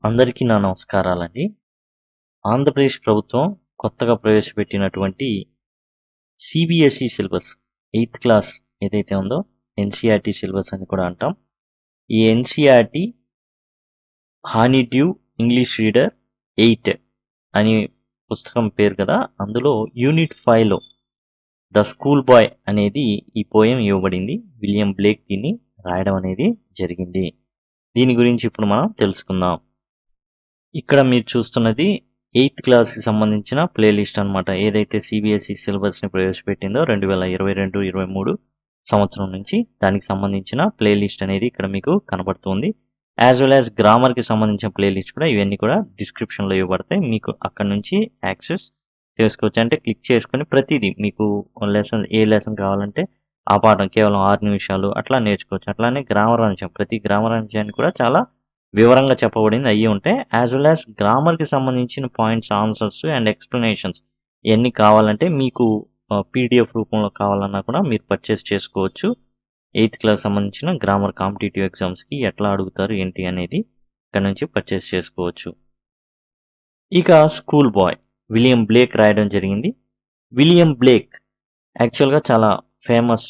అందరికీ నా నమస్కారాలండి. ఆంధ్రప్రదేశ్ ప్రభుత్వం కొత్తగా ప్రవేశపెట్టినటువంటి సీబీఎస్ఈ సిలబస్ 8th క్లాస్ ఏదైతే ఉందో ఎన్సీఈఆర్టీ సిలబస్ అని కూడా అంటాం. ఈ ఎన్సీఈఆర్టీ హానీడ్యూ ఇంగ్లీష్ రీడర్ 8 అని పుస్తకం పేరు కదా. అందులో యూనిట్ 5లో ద స్కూల్ బాయ్ అనేది ఈ పోయం ఇవ్వబడింది. విలియం బ్లేక్ దీన్ని రాయడం అనేది జరిగింది. దీని గురించి ఇప్పుడు మనం తెలుసుకుందాం. ఇక్కడ మీరు చూస్తున్నది 8th క్లాస్కి సంబంధించిన ప్లేలిస్ట్ అనమాట. ఏదైతే సిబిఎస్ఈ సిలబస్ని ప్రవేశపెట్టిందో 2022-23 సంవత్సరం నుంచి దానికి సంబంధించిన ప్లేలిస్ట్ అనేది ఇక్కడ మీకు కనబడుతుంది. యాజ్ వెల్ యాజ్ గ్రామర్కి సంబంధించిన ప్లేలిస్ట్ కూడా ఇవన్నీ కూడా డిస్క్రిప్షన్లో ఇవ్వబడతాయి. మీకు అక్కడ నుంచి యాక్సెస్ చేసుకోవచ్చు. అంటే క్లిక్ చేసుకొని ప్రతిదీ మీకు ఏ లెసన్ కావాలంటే ఆ పాఠం కేవలం 6 నిమిషాలు అట్లా నేర్చుకోవచ్చు. అట్లానే గ్రామర్ అంశం, ప్రతి గ్రామర్ అంశాన్ని కూడా చాలా వివరంగా చెప్పబడింది అయ్యి ఉంటాయి. యాజ్ వెల్ యాజ్ గ్రామర్కి సంబంధించిన పాయింట్స్, ఆన్సర్స్ అండ్ ఎక్స్ప్లెనేషన్స్ ఇవన్నీ కావాలంటే మీకు పీడిఎఫ్ రూపంలో కావాలన్నా కూడా మీరు పర్చేస్ చేసుకోవచ్చు. 8th క్లాస్ సంబంధించిన గ్రామర్ కాంపిటేటివ్ ఎగ్జామ్స్కి ఎట్లా అడుగుతారు ఏంటి అనేది ఇక్కడ నుంచి పర్చేస్ చేసుకోవచ్చు. ఇక స్కూల్ బాయ్ విలియం బ్లేక్ రాయడం జరిగింది. విలియం బ్లేక్ యాక్చువల్గా చాలా ఫేమస్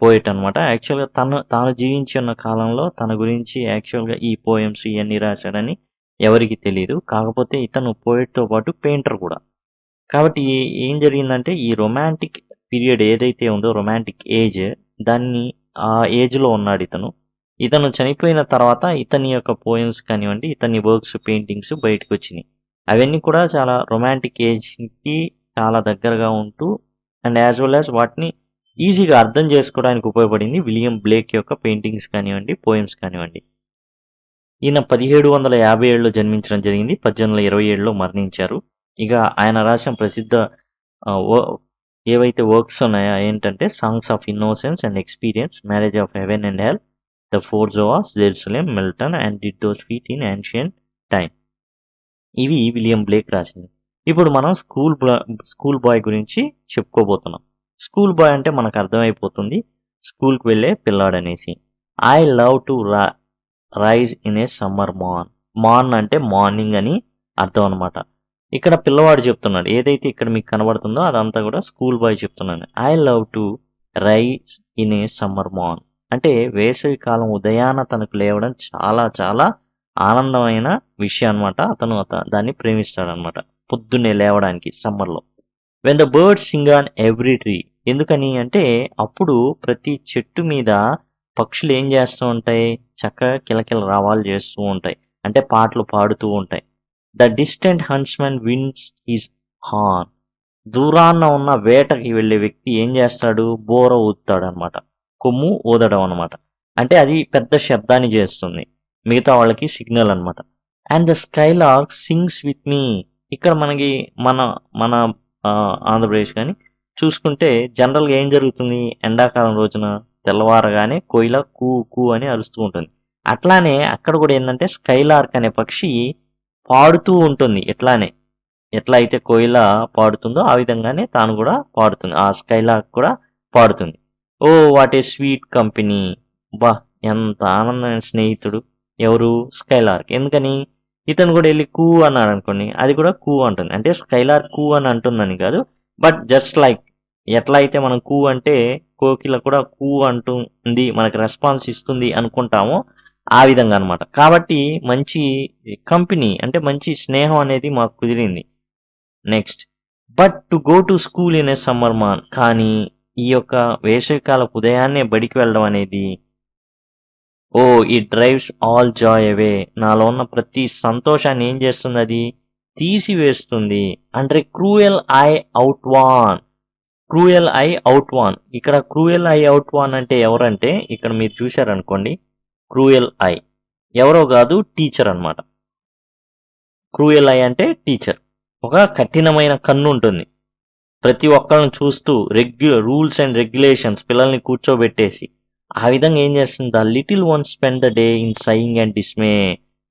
పోయిట్ అనమాట. యాక్చువల్గా తాను జీవించి ఉన్న కాలంలో తన గురించి యాక్చువల్గా ఈ పోయమ్స్ ఇవన్నీ రాశాడని ఎవరికి తెలియదు. కాకపోతే ఇతను పోయిట్తో పాటు పెయింటర్ కూడా. కాబట్టి ఏం జరిగిందంటే ఈ రొమాంటిక్ పీరియడ్ ఏదైతే ఉందో, రొమాంటిక్ ఏజ్, దాన్ని ఆ ఏజ్లో ఉన్నాడు ఇతను చనిపోయిన తర్వాత ఇతని యొక్క పోయమ్స్ కానివ్వండి, ఇతని వర్క్స్, పెయింటింగ్స్ బయటకు వచ్చినాయి. అవన్నీ కూడా చాలా రొమాంటిక్ ఏజ్కి చాలా దగ్గరగా ఉంటూ అండ్ యాజ్ వెల్ యాజ్ వాటిని ఈజీగా అర్థం చేసుకోవడానికి ఉపయోగపడింది విలియం బ్లేక్ యొక్క పెయింటింగ్స్ కానివ్వండి, పోయమ్స్ కానివ్వండి. ఈయన 1757లో జన్మించడం జరిగింది. 1827లో మరణించారు. ఇక ఆయన రాసిన ప్రసిద్ధ ఏవైతే వర్క్స్ ఉన్నాయో ఏంటంటే songs of innocence and experience, marriage of heaven and hell, the four Zoas, Jerusalem, Milton and did those feet in ancient time. ఇవి విలియం బ్లేక్ రాసింది. ఇప్పుడు మనం స్కూల్ బాయ్ గురించి చెప్పుకోబోతున్నాం. స్కూల్ బాయ్ అంటే మనకు అర్థమైపోతుంది స్కూల్కి వెళ్ళే పిల్లాడు అనేసి. I love to rise in a summer morn అంటే మార్నింగ్ అని అర్థం అనమాట. ఇక్కడ పిల్లవాడు చెప్తున్నాడు, ఏదైతే ఇక్కడ మీకు కనబడుతుందో అదంతా కూడా స్కూల్ బాయ్ చెప్తున్నాను. I love to rise in a summer morn అంటే వేసవి కాలం ఉదయాన తనకు లేవడం చాలా చాలా ఆనందమైన విషయం అనమాట. అతను దాన్ని ప్రేమిస్తాడనమాట, పొద్దున్నే లేవడానికి సమ్మర్లో. When the birds Singh on every tree, ఎందుకని అంటే అప్పుడు ప్రతి చెట్టు మీద పక్షులు ఏం చేస్తూ ఉంటాయి, చక్కగా కిలకిల రావాలు చేస్తూ ఉంటాయి, అంటే పాటలు పాడుతూ ఉంటాయి. The distant huntsmen winds his horn, దూరాన్న ఉన్న వేటకి వెళ్ళే వ్యక్తి ఏం చేస్తాడు, బోర ఊదుతాడు అనమాట, కొమ్ము ఊదడం అనమాట. అంటే అది పెద్ద శబ్దాన్ని చేస్తుంది, మిగతా వాళ్ళకి సిగ్నల్ అనమాట. And the Skylark sings with me, ఇక్కడ మనకి మన ఆంధ్రప్రదేశ్ కానీ చూసుకుంటే జనరల్గా ఏం జరుగుతుంది, ఎండాకాలం రోజున తెల్లవారగానే కోయిల కూ కూ అని అరుస్తూ ఉంటుంది. అట్లానే అక్కడ కూడా ఏంటంటే స్కైలార్క్ అనే పక్షి పాడుతూ ఉంటుంది. ఎట్లా అయితే కోయిల పాడుతుందో ఆ విధంగానే తాను కూడా పాడుతుంది, ఆ స్కైలార్క్ కూడా పాడుతుంది. O what a sweet company, బా ఎంత ఆనందమైన స్నేహితుడు ఎవరు, స్కైలార్క్. ఎందుకని ఇతను కూడా వెళ్ళి కూ అన్నాడు అనుకోండి, అది కూడా కూ అంటుంది. అంటే స్కైలార్క్ కూ అని అంటుందని కాదు, బట్ జస్ట్ లైక్ ఎట్లా అయితే మనం కూ అంటే కోకిల కూడా కూ అంటుంది, మనకి రెస్పాన్స్ ఇస్తుంది అనుకుంటామో ఆ విధంగా అనమాట. కాబట్టి మంచి కంపెనీ అంటే మంచి స్నేహం అనేది మాకు కుదిరింది. Next, but to go to school in a summer మాన్, కానీ ఈ యొక్క వేసవికాల ఉదయాన్నే బడికి వెళ్ళడం అనేది, O it drives all joy away, నాలో ఉన్న ప్రతి సంతోషాన్ని ఏం చేస్తుంది, అది తీసివేస్తుంది. అంటే cruel eye outworn, cruel eye outworn. ఇక్కడ క్రూయల్ ఐ అవుట్ వాన్ అంటే ఎవరంటే ఇక్కడ మీరు చూశారనుకోండి, క్రూయల్ ఐ ఎవరో కాదు, టీచర్ అనమాట. క్రూయల్ ఐ అంటే టీచర్. ఒక కఠినమైన కన్ను ఉంటుంది, ప్రతి ఒక్కరిని చూస్తూ రూల్స్ అండ్ రెగ్యులేషన్స్ పిల్లల్ని కూర్చోబెట్టేసి ఆ విధంగా ఏం చేస్తుంది, the little one spend the day in sighing and dismay,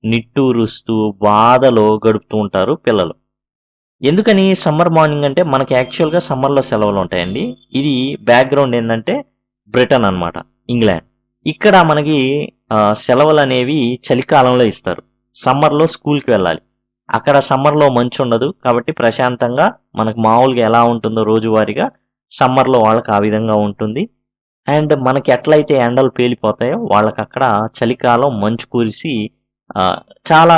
నిట్టూరుస్తూ బాధలో గడుపుతూ ఉంటారు పిల్లలు. ఎందుకని సమ్మర్ మార్నింగ్ అంటే మనకి యాక్చువల్గా సమ్మర్లో సెలవులు ఉంటాయండి. ఇది బ్యాక్గ్రౌండ్ ఏంటంటే బ్రిటన్ అనమాట, ఇంగ్లాండ్. ఇక్కడ మనకి సెలవులు అనేవి చలికాలంలో ఇస్తారు. సమ్మర్లో స్కూల్కి వెళ్ళాలి. అక్కడ సమ్మర్లో మంచు ఉండదు కాబట్టి ప్రశాంతంగా మనకు మామూలుగా ఎలా ఉంటుందో రోజువారీగా సమ్మర్లో వాళ్ళకి ఆ విధంగా ఉంటుంది. అండ్ మనకి ఎట్లయితే ఎండలు పేలిపోతాయో వాళ్ళకి అక్కడ చలికాలం మంచు కురిసి ఆ, చాలా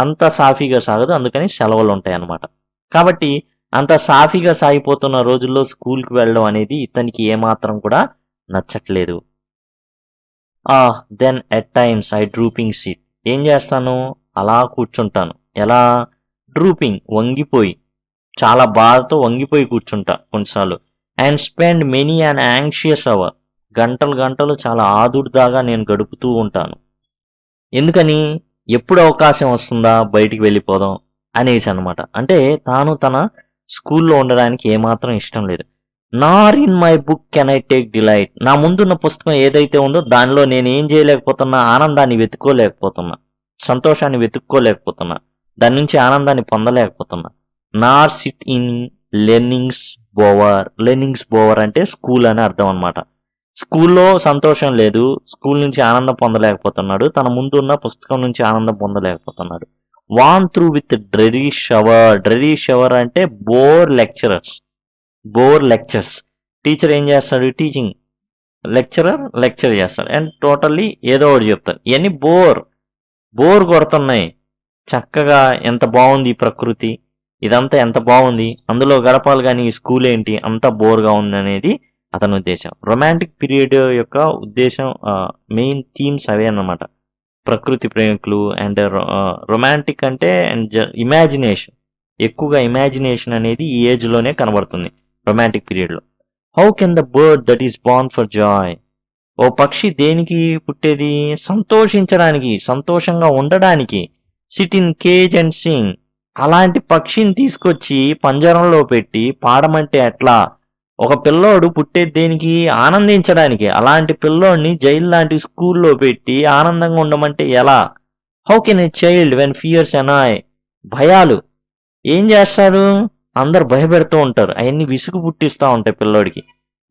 అంత సాఫీగా సాగదు, అందుకని సెలవులు ఉంటాయి అన్నమాట. కాబట్టి అంత సాఫీగా సాగిపోతున్న రోజుల్లో స్కూల్కి వెళ్ళడం అనేది ఇతనికి ఏమాత్రం కూడా నచ్చట్లేదు. Then at times I drooping sit. ఏం చేస్తాను, అలా కూర్చుంటాను. ఎలా? డ్రూపింగ్, వంగిపోయి, చాలా బాధతో వంగిపోయి కూర్చుంటా కొన్నిసార్లు. And spend many and anxious hour. గంటలు గంటలు చాలా ఆదుర్దాగా నేను గడుపుతూ ఉంటాను. ఎందుకని? ఎప్పుడు అవకాశం వస్తుందా బయటికి వెళ్ళిపోదాం అనేసి అనమాట. అంటే తాను తన స్కూల్లో ఉండడానికి ఏమాత్రం ఇష్టం లేదు. నార్ in my book can I take delight. నా ముందున్న పుస్తకం ఏదైతే ఉందో దానిలో నేను ఏం చేయలేకపోతున్నా, ఆనందాన్ని వెతుక్కోలేకపోతున్నా, సంతోషాన్ని వెతుక్కోలేకపోతున్నా, దాని నుంచి ఆనందాన్ని పొందలేకపోతున్నా. నార్ SIT in learnings bower. Learnings bower అంటే స్కూల్ అని అర్థం అనమాట. స్కూల్లో సంతోషం లేదు, స్కూల్ నుంచి ఆనందం పొందలేకపోతున్నాడు, తన ముందు ఉన్న పుస్తకం నుంచి ఆనందం పొందలేకపోతున్నాడు. Worn through with dreary shower. Dreary shower అంటే బోర్ లెక్చరర్స్. టీచర్ ఏం చేస్తాడు? టీచింగ్. లెక్చర్ చేస్తాడు అండ్ టోటల్లీ ఏదో ఒకటి చెప్తారు. ఇవన్నీ బోర్ కొడుతున్నాయి. చక్కగా ఎంత బాగుంది ఈ ప్రకృతి, ఇదంతా ఎంత బాగుంది, అందులో గడపాలి కానీ ఈ స్కూల్ ఏంటి అంత బోర్గా ఉంది అనేది అతని ఉద్దేశం. రొమాంటిక్ పీరియడ్ యొక్క ఉద్దేశం, మెయిన్ థీమ్స్ అవే అన్నమాట. ప్రకృతి ప్రేమికులు అండ్ రొమాంటిక్ అంటే అండ్ ఇమాజినేషన్, ఎక్కువగా ఇమాజినేషన్ అనేది ఈ ఏజ్లోనే కనబడుతుంది రొమాంటిక్ పీరియడ్లో. How can the bird that is born for joy. ఓ పక్షి దేనికి పుట్టేది? సంతోషించడానికి, సంతోషంగా ఉండడానికి. Sit in cage and sing. అలాంటి పక్షిని తీసుకొచ్చి పంజరంలో పెట్టి పాడమంటే ఎట్లా? ఒక పిల్లోడు పుట్టేది దేనికి? ఆనందించడానికి. అలాంటి పిల్లోడిని జైలు లాంటి స్కూల్లో పెట్టి ఆనందంగా ఉండమంటే ఎలా? How can a child when fears annoy. భయాలు ఏం చేస్తారు? అందరు భయపెడుతూ ఉంటారు, అవన్నీ విసుగు పుట్టిస్తూ ఉంటాయి పిల్లోడికి.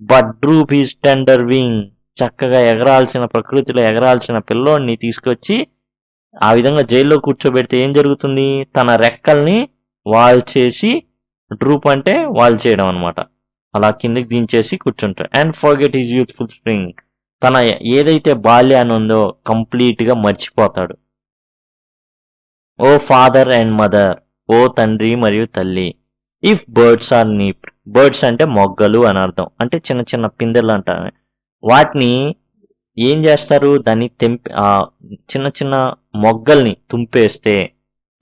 But డ్రూప్ is tender wing. చక్కగా ఎగరాల్సిన, ప్రకృతిలో ఎగరాల్సిన పిల్లోడిని తీసుకొచ్చి ఆ విధంగా జైల్లో కూర్చోబెడితే ఏం జరుగుతుంది? తన రెక్కల్ని వాల్చేసి, డ్రూప్ అంటే వాల్ చేయడం అనమాట, అలా కిందకి దించేసి కూర్చుంటాడు. And forget his youthful spring. తన ఏదైతే బాల్యాన్ని ఉందో కంప్లీట్గా మర్చిపోతాడు. O father and mother. ఓ తండ్రి మరియు తల్లి. If birds are nipped. Birds అంటే మొగ్గలు అని అర్థం, అంటే చిన్న చిన్న పిందెలు అంటారు. వాటిని ఏం చేస్తారు? దాన్ని చిన్న చిన్న మొగ్గల్ని తుంపేస్తే,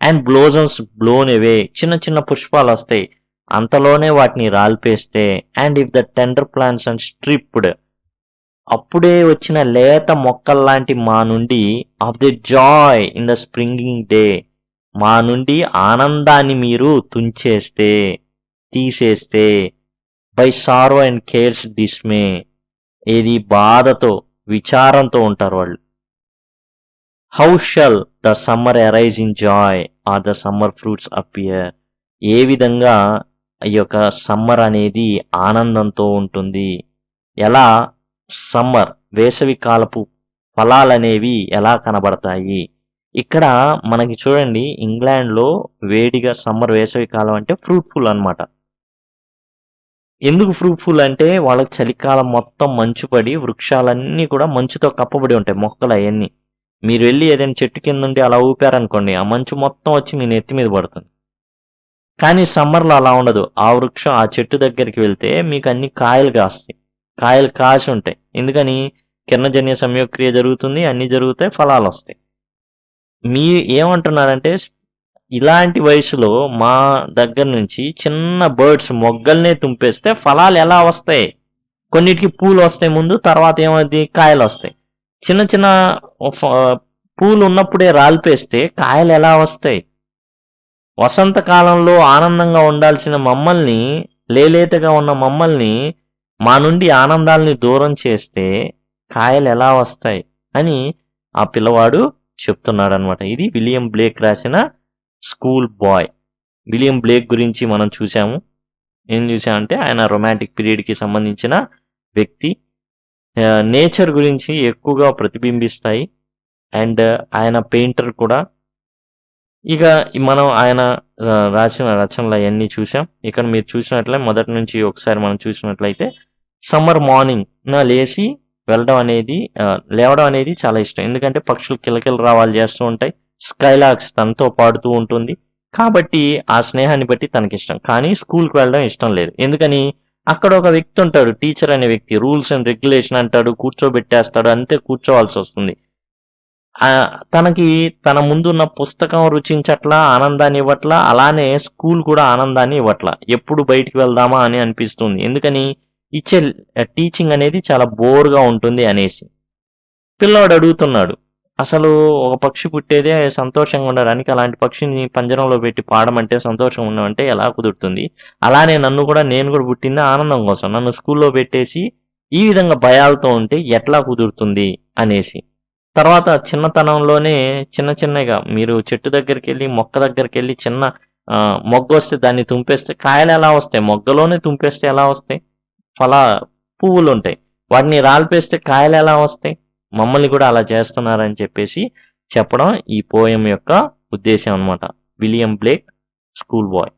అండ్ బ్లోజమ్స్ బ్లోన్ అవే, చిన్న చిన్న పుష్పాలు వస్తాయి, అంతలోనే వాటిని రాల్పేస్తే. And if the tender plants and stripped. అప్పుడే వచ్చిన లేత మొక్కల్లాంటి మా నుండి, of the joy in the springing day, మా నుండి ఆనందాన్ని మీరు తుంచేస్తే, తీసేస్తే. By sorrow and cares dismay. ఏది? బాధతో, విచారంతో ఉంటారు వాళ్ళు. How shall the summer arise in joy or the summer fruits appear. ఏ విధంగా ఈ యొక్క సమ్మర్ అనేది ఆనందంతో ఉంటుంది, ఎలా? సమ్మర్, వేసవి కాలపు ఫలాలనేవి ఎలా కనబడతాయి. ఇక్కడ మనకి చూడండి, ఇంగ్లాండ్లో వేడిగా సమ్మర్, వేసవి కాలం అంటే ఫ్రూట్ఫుల్ అన్నమాట. ఎందుకు ఫ్రూట్ఫుల్ అంటే వాళ్ళకి చలికాలం మొత్తం మంచు పడి వృక్షాలన్నీ కూడా మంచుతో కప్పబడి ఉంటాయి, మొక్కలు అవన్నీ. మీరు వెళ్ళి ఏదైనా చెట్టు కింద నుండి అలా ఊపారనుకోండి, ఆ మంచు మొత్తం వచ్చి మీ నెత్తి మీద పడుతుంది. కానీ సమ్మర్లో అలా ఉండదు. ఆ వృక్షం, ఆ చెట్టు దగ్గరికి వెళ్తే మీకు అన్ని కాయలు కాస్తాయి, కాయలు కాసి ఉంటాయి. ఎందుకని? కిరణజన్య సంయోగక్రియ జరుగుతుంది, అన్ని జరుగుతాయి, ఫలాలు వస్తాయి. మీ ఏమంటున్నారంటే, ఇలాంటి వయసులో మా దగ్గర నుంచి చిన్న బర్డ్స్ మొగ్గల్నే తుంపేస్తే ఫలాలు ఎలా వస్తాయి? కొన్నిటికి పూలు వస్తాయి ముందు, తర్వాత ఏమైంది? కాయలు వస్తాయి. చిన్న చిన్న పూలు ఉన్నప్పుడే రాల్పేస్తే కాయలు ఎలా వస్తాయి? వసంతకాలంలో ఆనందంగా ఉండాల్సిన మమ్మల్ని, లేలేతగా ఉన్న మమ్మల్ని, మా నుండి ఆనందాల్ని దూరం చేస్తే కాయలు ఎలా వస్తాయి అని ఆ పిల్లవాడు చెప్తున్నాడు అనమాట. ఇది విలియం బ్లేక్ రాసిన స్కూల్ బాయ్. విలియం బ్లేక్ గురించి మనం చూసాము. ఏం చూసామంటే ఆయన రొమాంటిక్ పీరియడ్కి సంబంధించిన వ్యక్తి. నేచర్ గురించి ఎక్కువగా ప్రతిబింబిస్తాయి. అండ్ ఆయన పెయింటర్ కూడా. ఇక మనం ఆయన రాసిన రచనలు అవన్నీ చూసాం. ఇక్కడ మీరు చూసినట్లే మొదటి నుంచి ఒకసారి మనం చూసినట్లయితే సమ్మర్ మార్నింగ్ లేచి లేవడం అనేది చాలా ఇష్టం. ఎందుకంటే పక్షులు కిలకిల రావాలు చేస్తూ ఉంటాయి. స్కైలాక్స్ తనతో పాడుతూ ఉంటుంది. కాబట్టి ఆ స్నేహాన్ని బట్టి తనకిష్టం. కానీ స్కూల్‌కి వెళ్ళడం ఇష్టం లేదు. ఎందుకని? అక్కడ ఒక వ్యక్తి ఉంటాడు. టీచర్ అనే వ్యక్తి. రూల్స్ అండ్ రెగ్యులేషన్ అంటాడు. కూర్చోబెట్టేస్తాడు. అంతే కూర్చోవాల్సొస్తుంది. తనకి తన ముందున్న పుస్తకం రుచించట్లా, ఆనందాన్ని ఇవ్వట్లా. అలానే స్కూల్ కూడా ఆనందాన్ని ఇవ్వట్లా. ఎప్పుడు బయటికి వెళ్దామా అని అనిపిస్తుంది. ఎందుకని? ఇచ్చే టీచింగ్ అనేది చాలా బోర్‌గా ఉంటుంది అనేసి. పిల్లోడు అడుగుతున్నాడు. అసలు ఒక పక్షి పుట్టేదే సంతోషంగా ఉండడానికి. అలాంటి పక్షిని పంజరంలో పెట్టి పాడమంటే సంతోషంగా ఉండమంటే ఎలా కుదురుతుంది? అలానే నేను కూడా పుట్టింది ఆనందం కోసం. నన్ను స్కూల్‌లో పెట్టేసి ఈ విధంగా భయాలతో ఉంటే ఎట్లా కుదురుతుంది అనేసి. తర్వాత చిన్నతనంలోనే చిన్నగా మీరు చెట్టు దగ్గరికెళ్ళి, మొక్క దగ్గరికెళ్ళి చిన్న మొగ్గొస్తే దాన్ని తుంపేస్తే కాయలెలా వస్తాయి? మొగ్గలోనే తుంపేస్తే ఎలా వస్తాయి? ఫలా పువ్వులుంటాయి. వాటిని రాల్పేస్తే కాయలెలా వస్తాయి? మమ్మల్ని కూడా అలా చేస్తున్నారని చెప్పేసి చెప్పడం ఈ పోయెమ్ యొక్క ఉద్దేశ్యం అన్నమాట. William Blake, school bye.